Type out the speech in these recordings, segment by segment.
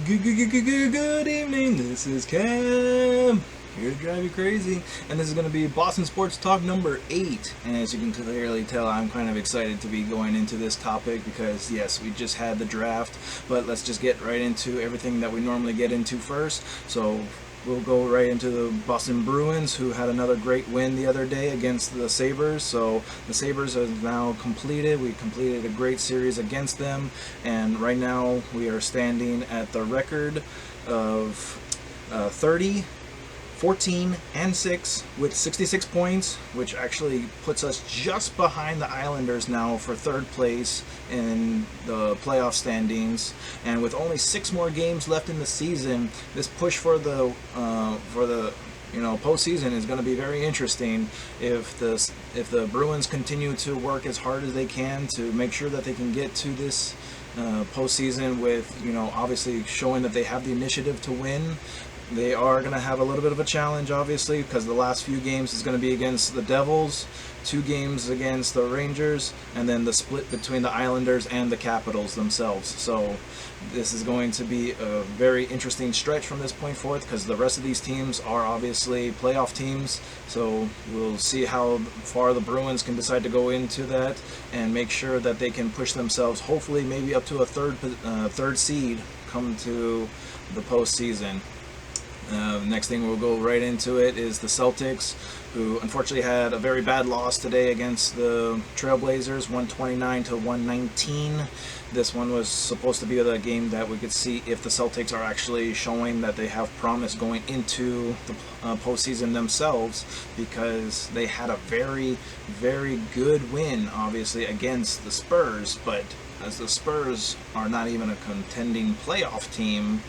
Good evening, this is Cam, here to drive you crazy, and this is going to be Boston Sports Talk number 8, and as you can clearly tell, I'm kind of excited to be going into this topic because, yes, we just had the draft, but let's just get right into everything that we normally get into first. So we'll go right into the Boston Bruins, who had another great win the other day against the Sabres. So the Sabres have now completed. We completed a great series against them, and right now we are standing at the record of 30, 14, and 6 with 66 points, which actually puts us just behind the Islanders now for third place in the playoff standings. And with only 6 more games left in the season, this push for the postseason is going to be very interesting. If the Bruins continue to work as hard as they can to make sure that they can get to this postseason with, obviously showing that they have the initiative to win. They are going to have a little bit of a challenge, obviously, because the last few games is going to be against the Devils, 2 games against the Rangers, and then the split between the Islanders and the Capitals themselves. So this is going to be a very interesting stretch from this point forth, because the rest of these teams are obviously playoff teams. So we'll see how far the Bruins can decide to go into that and make sure that they can push themselves, hopefully maybe up to a third seed come to the postseason. Next thing we'll go right into it is the Celtics, who unfortunately had a very bad loss today against the Trailblazers, 129-119. This one was supposed to be the game that we could see if the Celtics are actually showing that they have promise going into the postseason themselves, because they had a very, very good win, obviously, against the Spurs. But as the Spurs are not even a contending playoff team,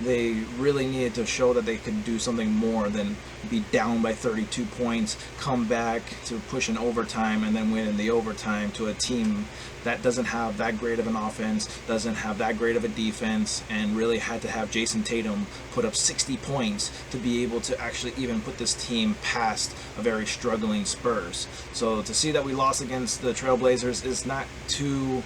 they really needed to show that they could do something more than be down by 32 points, come back to push in overtime, and then win in the overtime to a team that doesn't have that great of an offense, doesn't have that great of a defense, and really had to have Jason Tatum put up 60 points to be able to actually even put this team past a very struggling Spurs. So to see that we lost against the Trailblazers is not too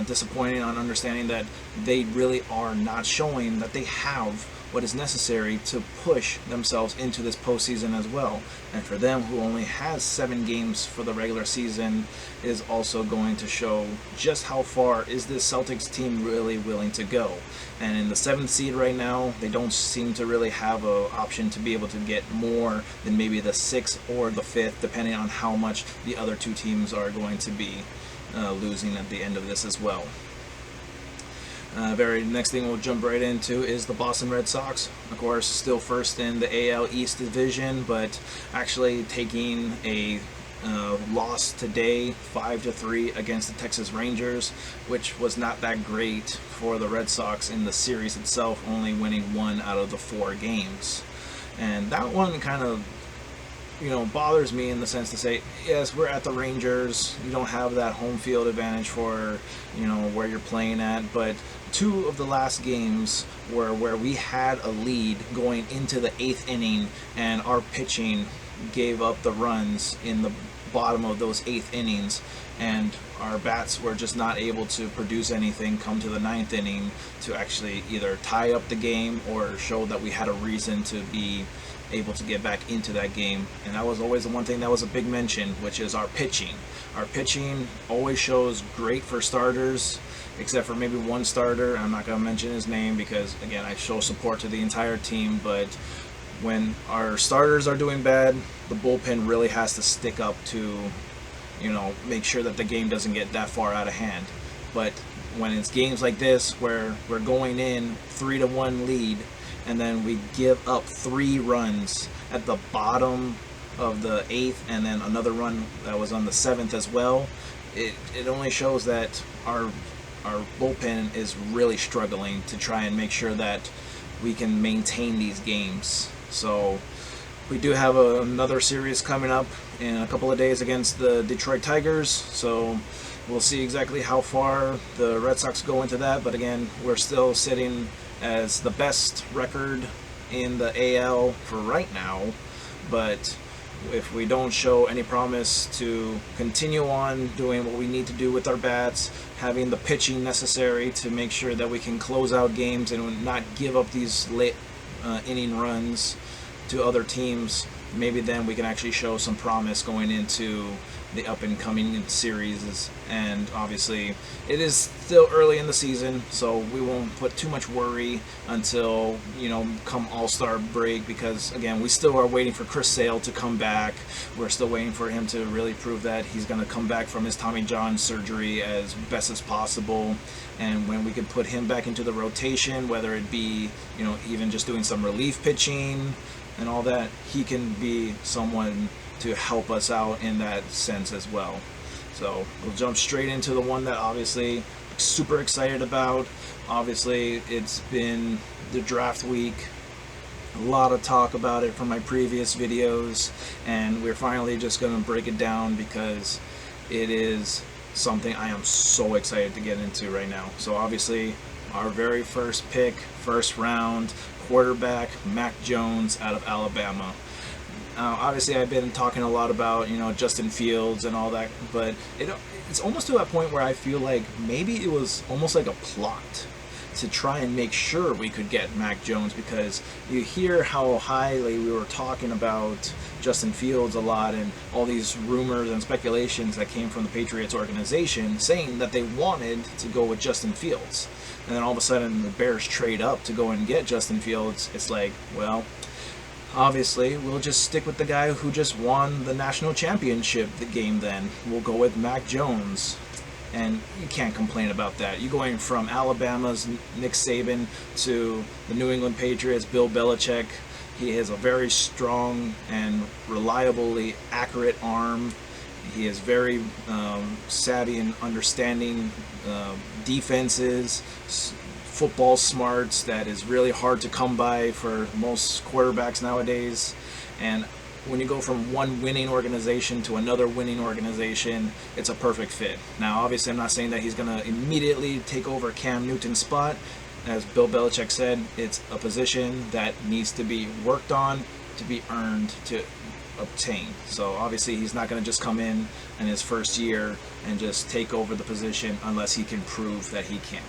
disappointing, on understanding that they really are not showing that they have what is necessary to push themselves into this postseason as well. And for them, who only has 7 games for the regular season, is also going to show just how far is this Celtics team really willing to go. And in the 7th seed right now, they don't seem to really have an option to be able to get more than maybe the 6th or the 5th, depending on how much the other 2 teams are going to be losing at the end of this as well. Very next thing we'll jump right into is the Boston Red Sox. Of course, still first in the AL East division, but actually taking a loss today, 5-3 against the Texas Rangers, which was not that great for the Red Sox in the series itself, only winning 1 out of the 4 games. And that one kind of bothers me in the sense to say, yes, we're at the Rangers, you don't have that home field advantage for where you're playing at, but 2 of the last games were where we had a lead going into the 8th inning, and our pitching gave up the runs in the bottom of those 8th innings, and our bats were just not able to produce anything come to the 9th inning to actually either tie up the game or show that we had a reason to be able to get back into that game. And that was always the one thing that was a big mention, which is our pitching. Our pitching always shows great for starters, except for maybe one starter. I'm not going to mention his name because, again, I show support to the entire team, but when our starters are doing bad, the bullpen really has to stick up to make sure that the game doesn't get that far out of hand. But when it's games like this where we're going in 3-1 lead, and then we give up 3 runs at the bottom of the 8th, and then another run that was on the 7th as well, it only shows that our bullpen is really struggling to try and make sure that we can maintain these games. So we do have another series coming up in a couple of days against the Detroit Tigers, so we'll see exactly how far the Red Sox go into that. But again, we're still sitting as the best record in the AL for right now, but if we don't show any promise to continue on doing what we need to do with our bats, having the pitching necessary to make sure that we can close out games and not give up these late inning runs to other teams, maybe then we can actually show some promise going into the up and coming series. And obviously it is still early in the season, so we won't put too much worry until, you know, come All-Star break, because again, we still are waiting for Chris Sale to come back. We're still waiting for him to really prove that he's going to come back from his Tommy John surgery as best as possible, and when we can put him back into the rotation, whether it be, you know, even just doing some relief pitching and all that, he can be someone to help us out in that sense as well. So we'll jump straight into the one that obviously I'm super excited about. Obviously it's been the draft week, a lot of talk about it from my previous videos, and we're finally just going to break it down because it is something I am so excited to get into right now. So obviously our very first pick, first round, quarterback Mac Jones out of Alabama. Obviously I've been talking a lot about, you know, Justin Fields and all that, but it's almost to that point where I feel like maybe it was almost like a plot to try and make sure we could get Mac Jones, because you hear how highly we were talking about Justin Fields a lot, and all these rumors and speculations that came from the Patriots organization saying that they wanted to go with Justin Fields. And then all of a sudden the Bears trade up to go and get Justin Fields. It's like, well, obviously we'll just stick with the guy who just won the national championship game then. We'll go with Mac Jones. And you can't complain about that. You're going from Alabama's Nick Saban to the New England Patriots, Bill Belichick. He has a very strong and reliably accurate arm. He is very savvy in understanding defenses, football smarts that is really hard to come by for most quarterbacks nowadays. And when you go from one winning organization to another winning organization, it's a perfect fit. Now, obviously, I'm not saying that he's going to immediately take over Cam Newton's spot. As Bill Belichick said, it's a position that needs to be worked on, to be earned, to obtain. So obviously he's not going to just come in his first year and just take over the position unless he can prove that he can.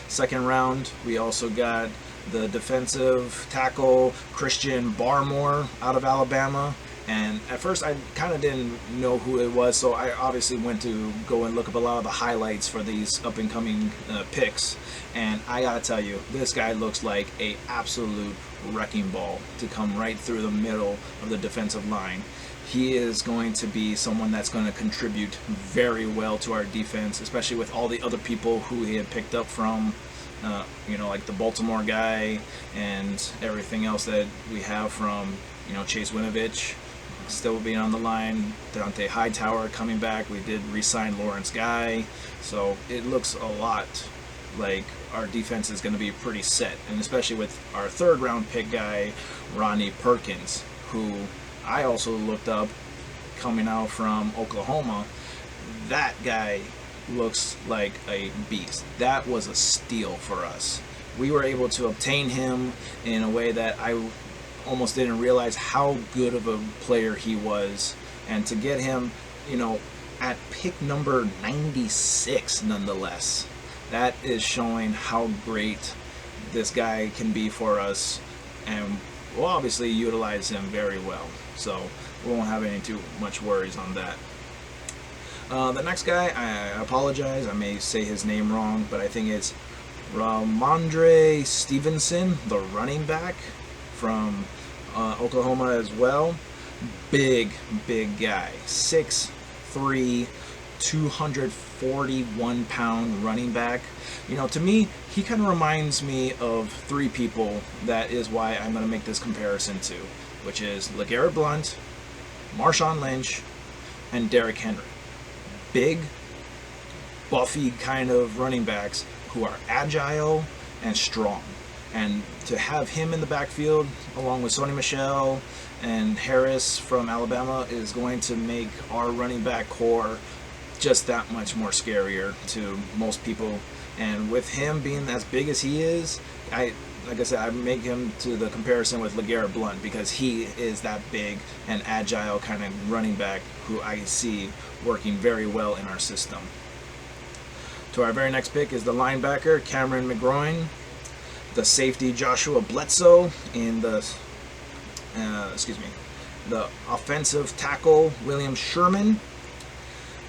Second round, we also got the defensive tackle Christian Barmore out of Alabama. And at first I kind of didn't know who it was, so I obviously went to go and look up a lot of the highlights for these up and coming picks. And I gotta tell you, this guy looks like a absolute wrecking ball to come right through the middle of the defensive line. He is going to be someone that's going to contribute very well to our defense, especially with all the other people who he had picked up from, you know, like the Baltimore guy and everything else that we have from, you know, Chase Winovich still being on the line, Dante Hightower coming back. We did re-sign Lawrence Guy, so it looks a lot like our defense is going to be pretty set, and especially with our third round pick guy, Ronnie Perkins, who I also looked up coming out from Oklahoma. That guy looks like a beast. That was a steal for us. We were able to obtain him in a way that I almost didn't realize how good of a player he was, and to get him, you know, at pick number 96 nonetheless, that is showing how great this guy can be for us, and we'll obviously utilize him very well, so we won't have any too much worries on that. The next guy, I apologize, I may say his name wrong, but I think it's Ramondre Stevenson, the running back from Oklahoma as well. Big guy, 6'3", 241-pound running back. You know, to me, he kind of reminds me of three people. That is why I'm going to make this comparison to, which is LeGarrette Blount, Marshawn Lynch, and Derrick Henry. Big, buffy kind of running backs who are agile and strong. And to have him in the backfield along with Sony Michel and Harris from Alabama is going to make our running back core just that much more scarier to most people. And with him being as big as he is, like I said, I make him to the comparison with LeGarrette Blount because he is that big and agile kind of running back who I see working very well in our system. To our very next pick is the linebacker Cameron McGroin, the safety Joshua Bledsoe, in the the offensive tackle William Sherman,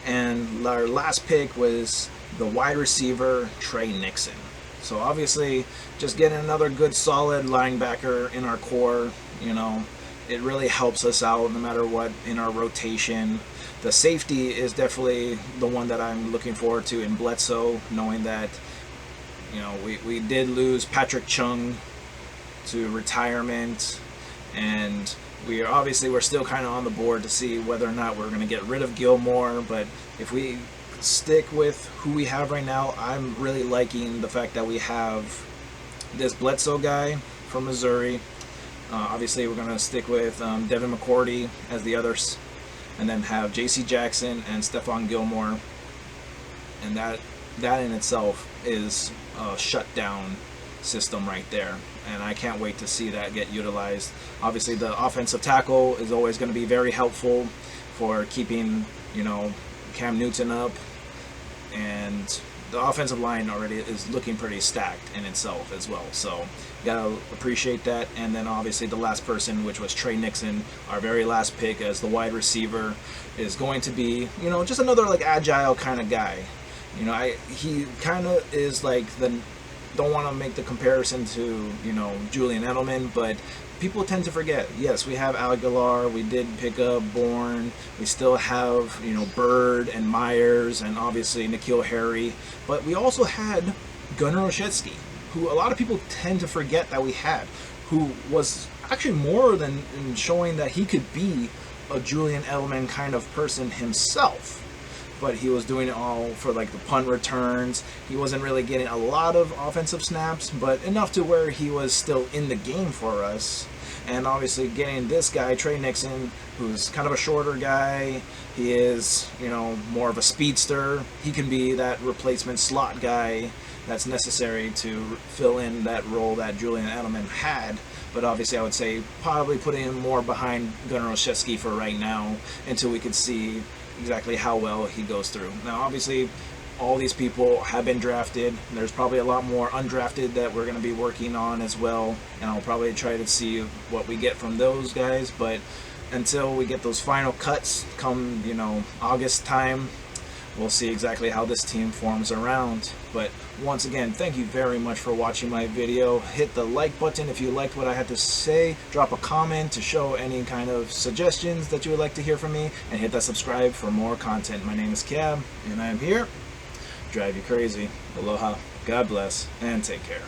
and our last pick was the wide receiver Trey Nixon. So obviously, just getting another good solid linebacker in our core, it really helps us out no matter what in our rotation. The safety is definitely the one that I'm looking forward to in Bledsoe, knowing that we did lose Patrick Chung to retirement, and we're still kind of on the board to see whether or not we're going to get rid of Gilmore. But if we stick with who we have right now, I'm really liking the fact that we have this Bledsoe guy from Missouri. Obviously, we're going to stick with Devin McCourty as the others, and then have J.C. Jackson and Stephon Gilmore, and that in itself is a shutdown system right there, and I can't wait to see that get utilized. Obviously, the offensive tackle is always going to be very helpful for keeping Cam Newton up, and the offensive line already is looking pretty stacked in itself as well, so you gotta appreciate that. And then obviously the last person, which was Trey Nixon, our very last pick as the wide receiver, is going to be just another agile kind of guy. He kind of is don't want to make the comparison to Julian Edelman, but people tend to forget. Yes, we have Aguilar, we did pick up Bourne, we still have Bird and Myers, and obviously N'Keal Harry, but we also had Gunnar Olszewski, who a lot of people tend to forget that we had, who was actually more than showing that he could be a Julian Edelman kind of person himself. But he was doing it all for the punt returns. He wasn't really getting a lot of offensive snaps, but enough to where he was still in the game for us. And obviously getting this guy, Trey Nixon, who's kind of a shorter guy. He is, more of a speedster. He can be that replacement slot guy that's necessary to fill in that role that Julian Edelman had. But obviously I would say probably putting him more behind Gunnar Olszewski for right now until we could see exactly how well he goes through. Now obviously all these people have been drafted. There's probably a lot more undrafted that we're going to be working on as well, and I'll probably try to see what we get from those guys. But until we get those final cuts come August time, we'll see exactly how this team forms around. But once again, thank you very much for watching my video. Hit the like button if you liked what I had to say. Drop a comment to show any kind of suggestions that you would like to hear from me. And hit that subscribe for more content. My name is Cam, and I am here. Drive you crazy. Aloha. God bless. And take care.